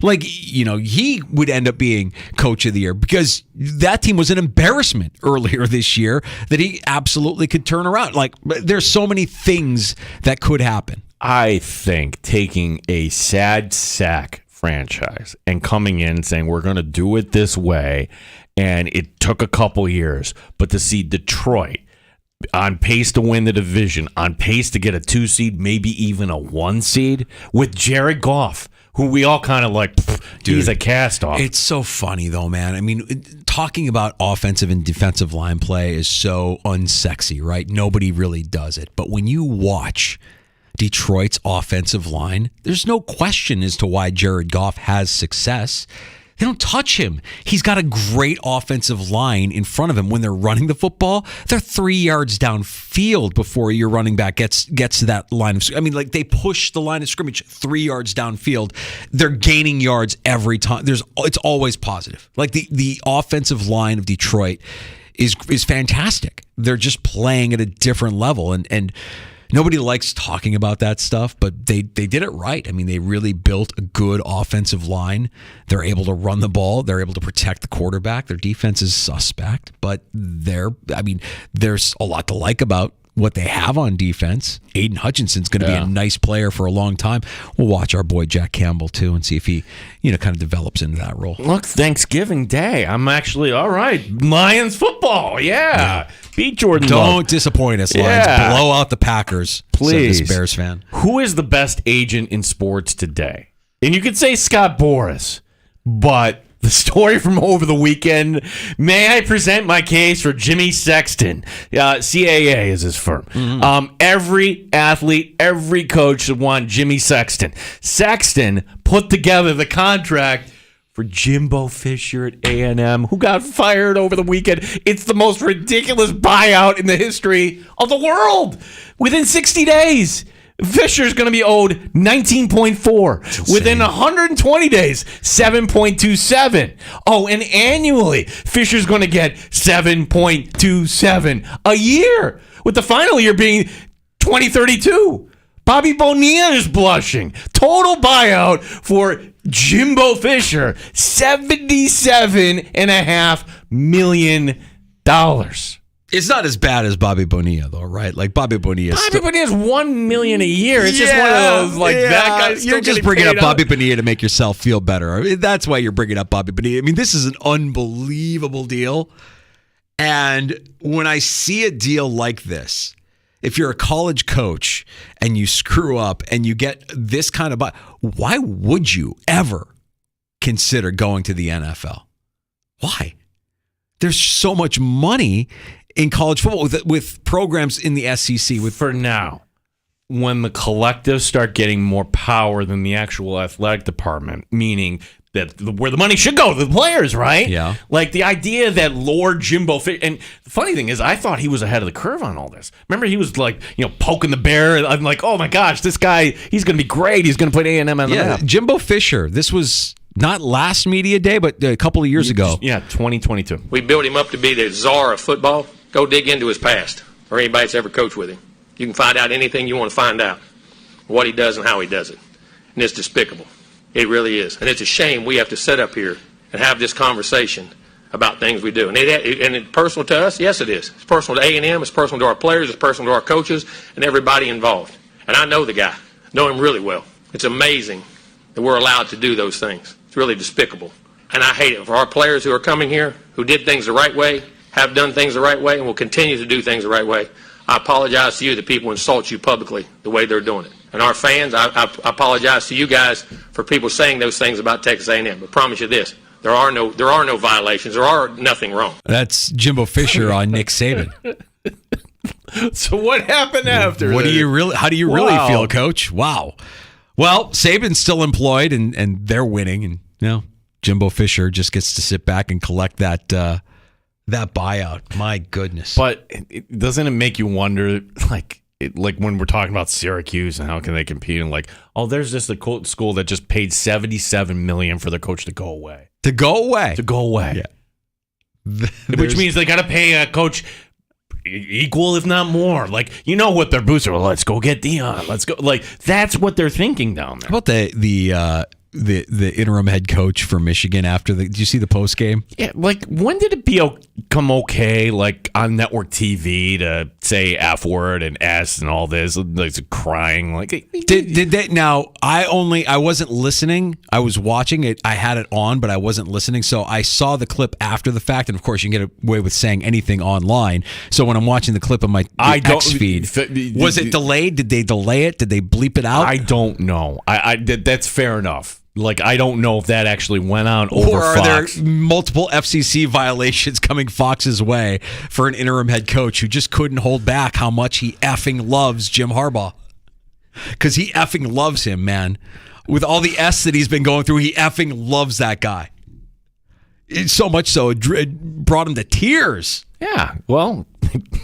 He would end up being coach of the year, because that team was an embarrassment earlier this year that he absolutely could turn around. There's so many things that could happen. I think taking a sad sack franchise and coming in and saying, we're going to do it this way, and it took a couple years, but to see Detroit on pace to win the division, on pace to get a 2 seed, maybe even a 1 seed, with Jared Goff, who we all kind of like, he's a cast-off. It's so funny, though, man. I mean, talking about offensive and defensive line play is so unsexy, right? Nobody really does it. But when you watch Detroit's offensive line, there's no question as to why Jared Goff has success. They don't touch him. He's got a great offensive line in front of him. When they're running the football, they're 3 yards downfield before your running back gets to that line of. I mean, like, they push the line of scrimmage 3 yards downfield. They're gaining yards every time. It's always positive. Like the offensive line of Detroit is fantastic. They're just playing at a different level, and nobody likes talking about that stuff, but they did it right. I mean, they really built a good offensive line. They're able to run the ball. They're able to protect the quarterback. Their defense is suspect, but there's a lot to like about what they have on defense. Aiden Hutchinson's going to be a nice player for a long time. We'll watch our boy Jack Campbell too and see if he, kind of develops into that role. Look, Thanksgiving Day. I'm actually all right. Lions football, yeah. Beat Jordan. Don't disappoint us, Lions. Blow out the Packers, please. Said this Bears fan. Who is the best agent in sports today? And you could say Scott Boras, but the story from over the weekend, may I present my case for Jimmy Sexton? CAA is his firm. Mm-hmm. Every athlete, every coach should want Jimmy Sexton. Sexton put together the contract for Jimbo Fisher at A&M, who got fired over the weekend. It's the most ridiculous buyout in the history of the world. Within 60 days, Fisher's going to be owed $19.4. Within 120 days, $7.27. Oh, and annually, Fisher's going to get $7.27 a year, with the final year being 2032. Bobby Bonilla is blushing. Total buyout for Jimbo Fisher, $77.5 million. It's not as bad as Bobby Bonilla, though, right? Like, Bobby Bonilla is $1 million a year. It's just one of those, that guy's you're just bringing up Bobby Bonilla to make yourself feel better. I mean, that's why you're bringing up Bobby Bonilla. I mean, this is an unbelievable deal. And when I see a deal like this, if you're a college coach and you screw up and you get this kind of why would you ever consider going to the NFL? Why? There's so much money in college football with programs in the SEC. For now, when the collectives start getting more power than the actual athletic department, meaning that where the money should go to the players, right? Yeah. Like the idea that Lord Jimbo Fisher, and the funny thing is, I thought he was ahead of the curve on all this. Remember, he was like, poking the bear. I'm like, oh my gosh, this guy, he's going to be great. He's going to put A&M on the map. Jimbo Fisher. This was not last media day, but a couple of years ago. Yeah, 2022. We built him up to be the czar of football. Go dig into his past, or anybody that's ever coached with him. You can find out anything you want to find out, what he does and how he does it. And it's despicable. It really is. And it's a shame we have to sit up here and have this conversation about things we do. And it's personal to us? Yes, it is. It's personal to A&M. It's personal to our players. It's personal to our coaches and everybody involved. And I know the guy. Know him really well. It's amazing that we're allowed to do those things. It's really despicable. And I hate it for our players who are coming here, who did things the right way, have done things the right way, and will continue to do things the right way. I apologize to you that people insult you publicly the way they're doing it. And our fans, I apologize to you guys for people saying those things about Texas A&M. But I promise you this, there are no violations. There are nothing wrong. That's Jimbo Fisher on Nick Saban. So what happened after? How do you really feel, Coach? Wow. Well, Saban's still employed, and they're winning, and Jimbo Fisher just gets to sit back and collect that buyout. My goodness. But doesn't it make you wonder, like when we're talking about Syracuse and how can they compete, and there's just a school that just paid $77 million for their coach to go away. To go away. Yeah. Which means they got to pay a coach equal, if not more. What their booster. Well, let's go get Dion. Let's go. That's what they're thinking down there. How about the interim head coach for Michigan after did you see the post game? Yeah, when did it become okay, on network TV to say F word and S and all this, crying? Did they? Now, I wasn't listening. I was watching it. I had it on, but I wasn't listening. So I saw the clip after the fact, and of course, you can get away with saying anything online. So when I'm watching the clip on my X feed, was it delayed? Did they delay it? Did they bleep it out? I don't know. That's fair enough. Like, I don't know if that actually went on over or are Fox. there multiple FCC violations coming Fox's way for an interim head coach who just couldn't hold back how much he effing loves Jim Harbaugh? Because he effing loves him, man. With all the S that he's been going through, he effing loves that guy. It's so much so, it brought him to tears. Yeah, well,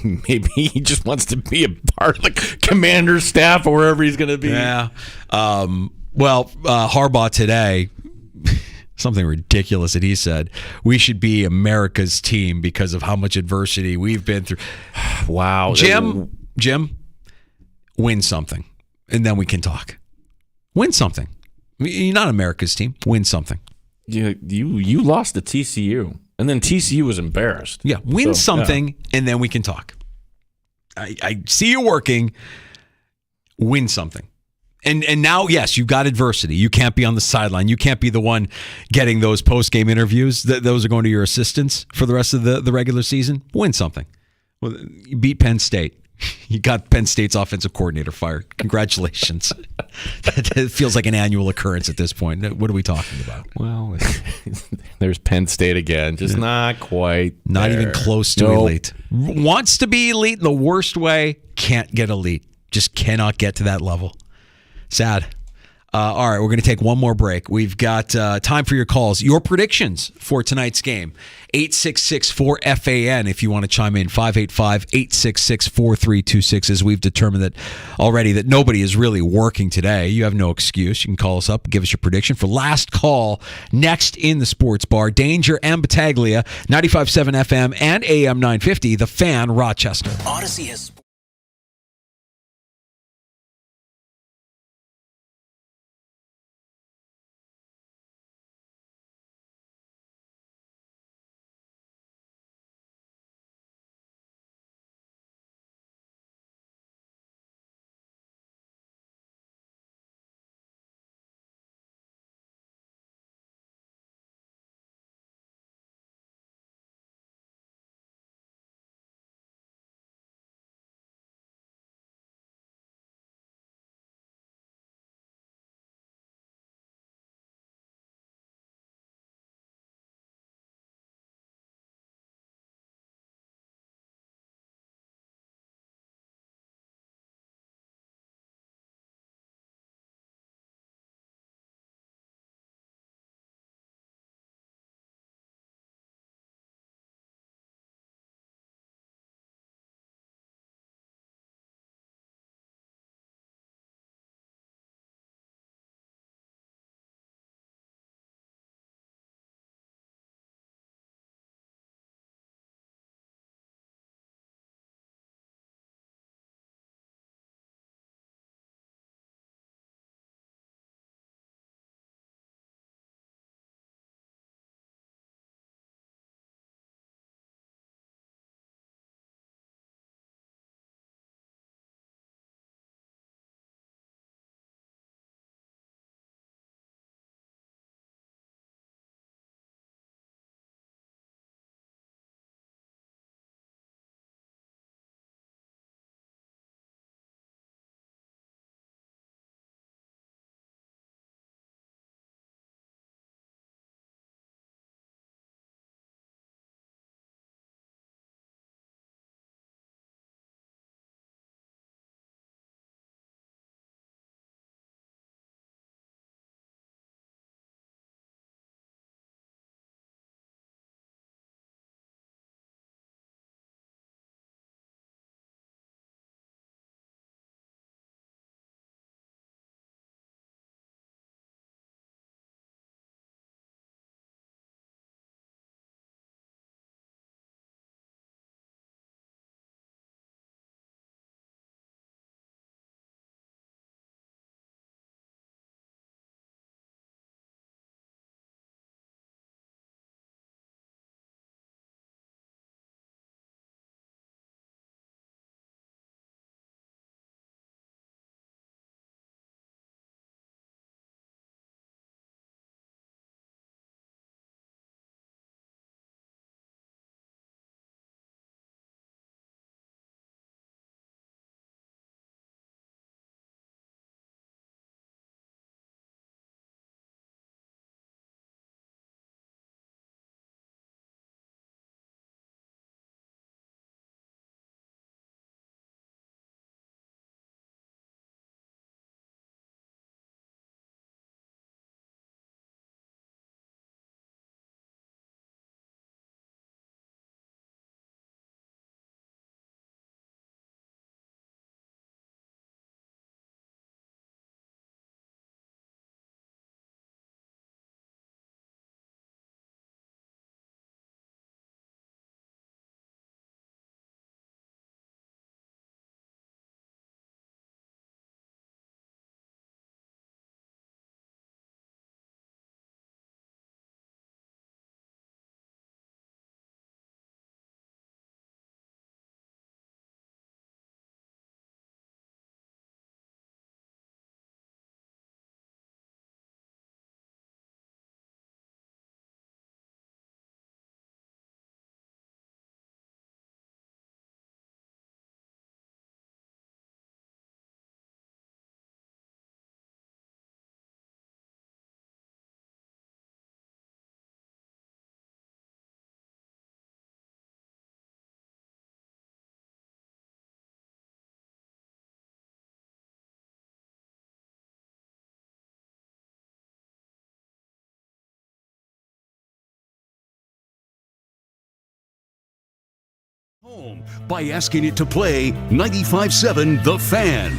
maybe he just wants to be a part of the commander's staff or wherever he's going to be. Yeah. Harbaugh today, something ridiculous that he said, we should be America's team because of how much adversity we've been through. Wow. Jim, win something, and then we can talk. Win something. You're not America's team. Win something. You lost to TCU, and then TCU was embarrassed. Yeah, win something, and then we can talk. I see you working. Win something. And now, yes, you've got adversity. You can't be on the sideline. You can't be the one getting those post-game interviews. Those are going to your assistants for the rest of the regular season. Win something. Well, you beat Penn State. You got Penn State's offensive coordinator fired. Congratulations. It feels like an annual occurrence at this point. What are we talking about? Well, there's Penn State again. Just not quite Not there. even close to elite. Wants to be elite in the worst way. Can't get elite. Just cannot get to that level. Sad. All right, we're going to take one more break. We've got time for your calls. Your predictions for tonight's game. 866-4FAN if you want to chime in. 585-866-4326 as we've determined that already that nobody is really working today. You have no excuse. You can call us up, give us your prediction for last call next in the Sports Bar. Danger and Battaglia, 95.7 FM and AM 950, The Fan, Rochester. Odyssey has By asking it to play 95.7 The Fan.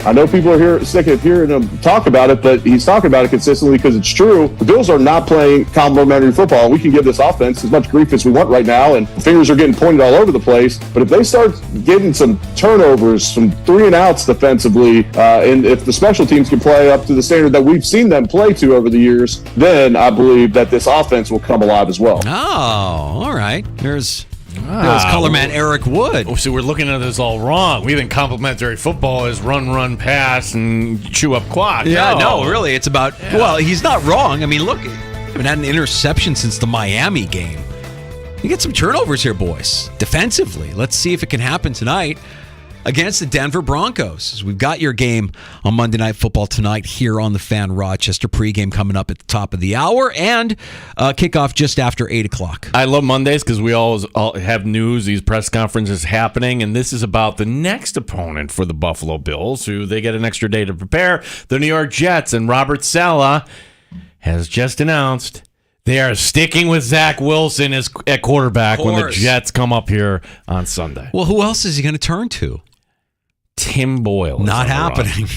I know people are sick of hearing him talk about it, but he's talking about it consistently because it's true. The Bills are not playing complimentary football, and we can give this offense as much grief as we want right now, and fingers are getting pointed all over the place. But if they start getting some turnovers, some 3-and-outs defensively, and if the special teams can play up to the standard that we've seen them play to over the years, then I believe that this offense will come alive as well. Oh, all right. There's color man Eric Wood. Oh, so we're looking at this all wrong. We think complimentary football is run, pass, and chew up clock. Yeah, no, really. It's about, well, he's not wrong. I mean, look, we haven't had an interception since the Miami game. You get some turnovers here, boys, defensively. Let's see if it can happen tonight against the Denver Broncos. We've got your game on Monday Night Football tonight here on the Fan Rochester. Pregame coming up at the top of the hour and kickoff just after 8 o'clock. I love Mondays because we always have news, these press conferences happening, and this is about the next opponent for the Buffalo Bills, who they get an extra day to prepare, the New York Jets. And Robert Saleh has just announced they are sticking with Zach Wilson at quarterback when the Jets come up here on Sunday. Well, who else is he going to turn to? Tim Boyle. Not happening.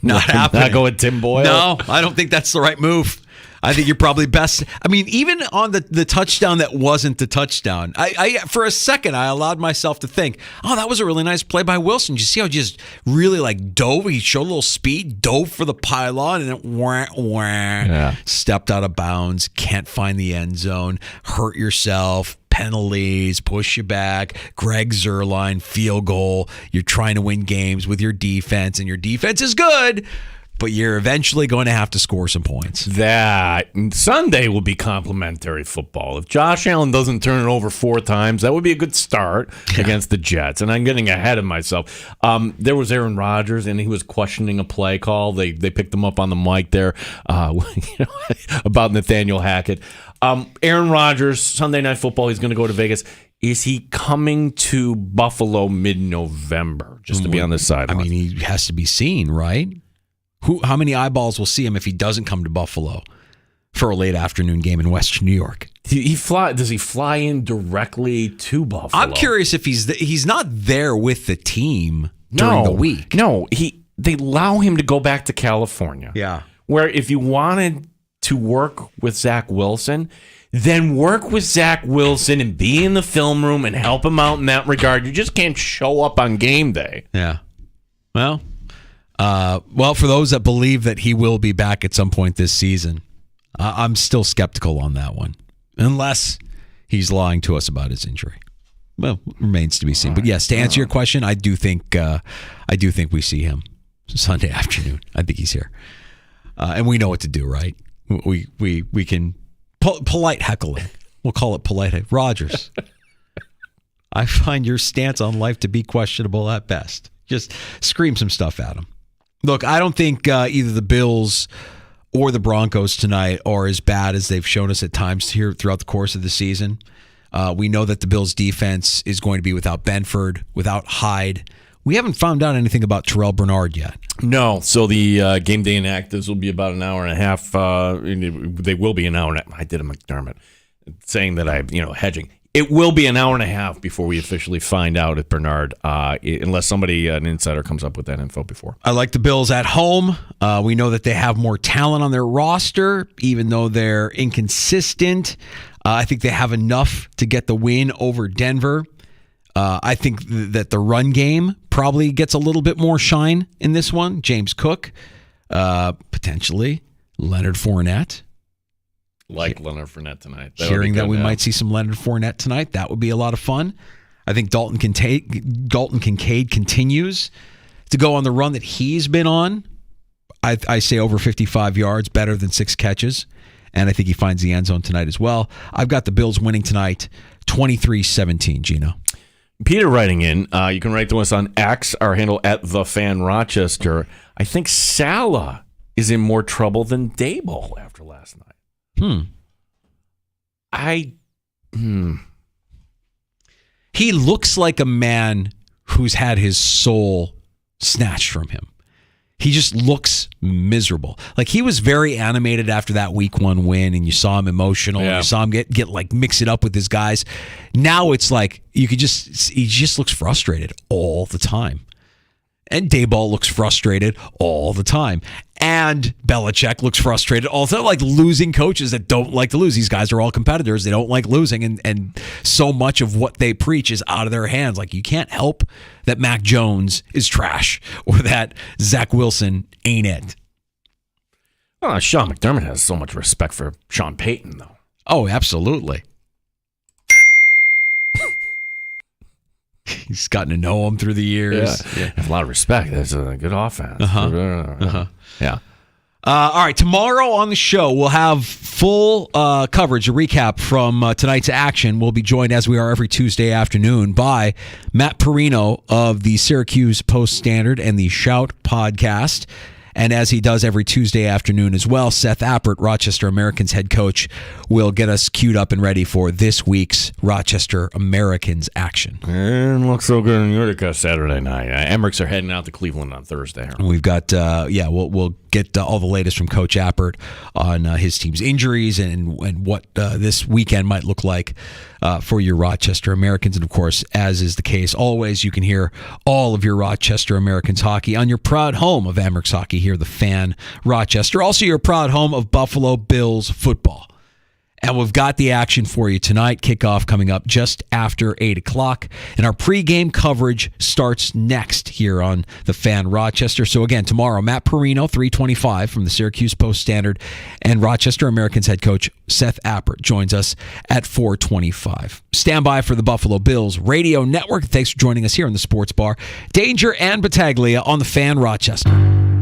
Not happening. Not go with Tim Boyle? No, I don't think that's the right move. I think you're probably best. I mean, even on the touchdown that wasn't the touchdown, I for a second, I allowed myself to think, oh, that was a really nice play by Wilson. Did you see how he just really dove? He showed a little speed, dove for the pylon, and it stepped out of bounds. Can't find the end zone. Hurt yourself. Penalties, push you back, Greg Zuerlein, field goal. You're trying to win games with your defense, and your defense is good, but you're eventually going to have to score some points. That Sunday will be complimentary football. If Josh Allen doesn't turn it over 4 times, that would be a good start against the Jets. And I'm getting ahead of myself. There was Aaron Rodgers, and he was questioning a play call. They picked him up on the mic there about Nathaniel Hackett. Aaron Rodgers, Sunday Night Football, he's going to go to Vegas. Is he coming to Buffalo mid-November just to be on this side? I mean, he has to be seen, right? How many eyeballs will see him if he doesn't come to Buffalo for a late afternoon game in Western New York? Does he fly in directly to Buffalo? I'm curious if he's not there with the team during the week. No, they allow him to go back to California. Yeah. Where if you wanted to work with Zach Wilson, then work with Zach Wilson and be in the film room and help him out in that regard. You just can't show up on game day. Yeah. Well, for those that believe that he will be back at some point this season, I'm still skeptical on that one, unless he's lying to us about his injury. Well, remains to be seen. But yes, to answer your question, I do think we see him Sunday afternoon. I think he's here, and we know what to do, right? We can polite heckling. We'll call it polite. Rodgers, I find your stance on life to be questionable at best. Just scream some stuff at him. Look, I don't think either the Bills or the Broncos tonight are as bad as they've shown us at times here throughout the course of the season. We know that the Bills' defense is going to be without Benford, without Hyde. We haven't found out anything about Terrell Bernard yet. No, so the game day inactives will be about an hour and a half. They will be an hour and a half. I did a McDermott saying that hedging. It will be an hour and a half before we officially find out if Bernard, unless an insider comes up with that info before. I like the Bills at home. We know that they have more talent on their roster, even though they're inconsistent. I think they have enough to get the win over Denver. I think that the run game probably gets a little bit more shine in this one. James Cook, potentially Leonard Fournette. Leonard Fournette tonight. Hearing that we might see some Leonard Fournette tonight, that would be a lot of fun. I think Dalton Kincaid continues to go on the run that he's been on. I say over 55 yards, better than 6 catches. And I think he finds the end zone tonight as well. I've got the Bills winning tonight, 23-17, Gino. Peter writing in, you can write to us on X, our handle at The Fan Rochester. I think Saleh is in more trouble than Dable after last night. He looks like a man who's had his soul snatched from him. He just looks miserable. Like, he was very animated after that week 1 win, and you saw him emotional. And you saw him get like mix it up with his guys. Now it's like he just looks frustrated all the time. And Dayball looks frustrated all the time. And Belichick looks frustrated also, like losing coaches that don't like to lose. These guys are all competitors. They don't like losing. And so much of what they preach is out of their hands. Like, you can't help that Mac Jones is trash or that Zach Wilson ain't it. Well, Sean McDermott has so much respect for Sean Payton, though. Oh, absolutely. He's gotten to know him through the years. Yeah. I have a lot of respect. That's a good offense. Yeah. All right, tomorrow on the show, we'll have full coverage, a recap from tonight's action. We'll be joined, as we are every Tuesday afternoon, by Matt Perino of the Syracuse Post-Standard and the Shout podcast. And as he does every Tuesday afternoon as well, Seth Appert, Rochester Americans head coach, will get us queued up and ready for this week's Rochester Americans action. And looks so good in Utica Saturday night. Emmerich are heading out to Cleveland on Thursday. We've got, we'll get all the latest from Coach Appert on his team's injuries and what this weekend might look like for your Rochester Americans. And, of course, as is the case always, you can hear all of your Rochester Americans hockey on your proud home of Emmerich's Hockey here, the Fan Rochester. Also, your proud home of Buffalo Bills football. And we've got the action for you tonight. Kickoff coming up just after 8 o'clock. And our pregame coverage starts next here on the Fan Rochester. So again, tomorrow, Matt Perino, 325 from the Syracuse Post-Standard, and Rochester Americans head coach Seth Appert joins us at 425. Stand by for the Buffalo Bills Radio Network. Thanks for joining us here in the Sports Bar. Danger and Battaglia on the Fan Rochester.